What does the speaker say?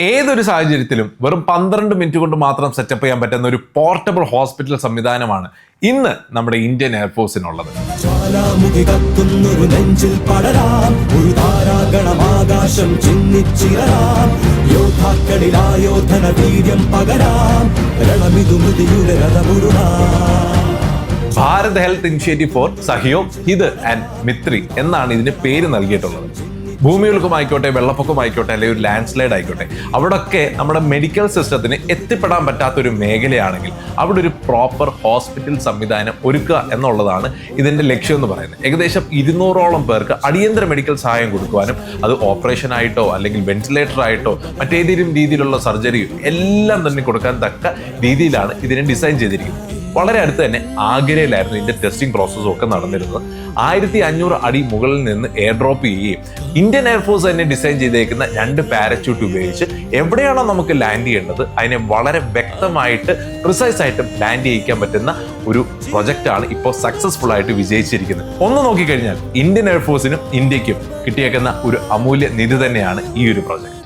ഏതൊരു സാഹചര്യത്തിലും വെറും 12 മിനിറ്റ് കൊണ്ട് മാത്രം സെറ്റപ്പ് ചെയ്യാൻ പറ്റുന്ന ഒരു പോർട്ടബിൾ ഹോസ്പിറ്റൽ സംവിധാനമാണ് ഇന്ന് നമ്മുടെ ഇന്ത്യൻ എയർഫോഴ്സിനുള്ളത്. Bharat health initiative for Sahayog Hita and Maitri എന്നാണ് ഇതിന് പേര് നൽകിയിട്ടുള്ളത്. ഭൂമികുലുക്കമായിക്കോട്ടെ, വെള്ളപ്പൊക്കമായിക്കോട്ടെ, അല്ലെങ്കിൽ ഒരു ലാൻഡ് സ്ലൈഡ് ആയിക്കോട്ടെ, അവിടെയൊക്കെ നമ്മുടെ മെഡിക്കൽ സിസ്റ്റത്തിന് എത്തിപ്പെടാൻ പറ്റാത്തൊരു മേഖലയാണെങ്കിൽ അവിടെ ഒരു പ്രോപ്പർ ഹോസ്പിറ്റൽ സംവിധാനം ഒരുക്കുക എന്നുള്ളതാണ് ഇതിൻ്റെ ലക്ഷ്യം എന്ന് പറയുന്നത്. ഏകദേശം 200ഓളം പേർക്ക് അടിയന്തര മെഡിക്കൽ സഹായം കൊടുക്കുവാനും അത് ഓപ്പറേഷൻ ആയിട്ടോ അല്ലെങ്കിൽ വെന്റിലേറ്റർ ആയിട്ടോ മറ്റേതെങ്കിലും രീതിയിലുള്ള സർജറിയോ എല്ലാം തന്നെ കൊടുക്കാൻ തക്ക രീതിയിലാണ് ഇതിനെ ഡിസൈൻ ചെയ്തിരിക്കുന്നത്. വളരെ അടുത്ത് തന്നെ ആഗ്രയിലായിരുന്നു ഇതിന്റെ ടെസ്റ്റിംഗ് പ്രോസസ്സും ഒക്കെ നടന്നിരുന്നത്. 1500 അടി മുകളിൽ നിന്ന് എയർ ഡ്രോപ്പ് ചെയ്യുകയും ഇന്ത്യൻ എയർഫോഴ്സ് തന്നെ ഡിസൈൻ ചെയ്തേക്കുന്ന 2 പാരച്യൂട്ട് ഉപയോഗിച്ച് എവിടെയാണോ നമുക്ക് ലാൻഡ് ചെയ്യേണ്ടത് അതിനെ വളരെ വ്യക്തമായിട്ട് പ്രിസൈസ് ആയിട്ട് ലാൻഡ് ചെയ്യിക്കാൻ പറ്റുന്ന ഒരു പ്രൊജക്റ്റാണ് ഇപ്പോൾ സക്സസ്ഫുൾ ആയിട്ട് വിജയിച്ചിരിക്കുന്നത്. ഒന്ന് നോക്കിക്കഴിഞ്ഞാൽ ഇന്ത്യൻ എയർഫോഴ്സിനും ഇന്ത്യക്കും കിട്ടിയേക്കുന്ന ഒരു അമൂല്യ നിധി തന്നെയാണ് ഈ ഒരു പ്രൊജക്ട്.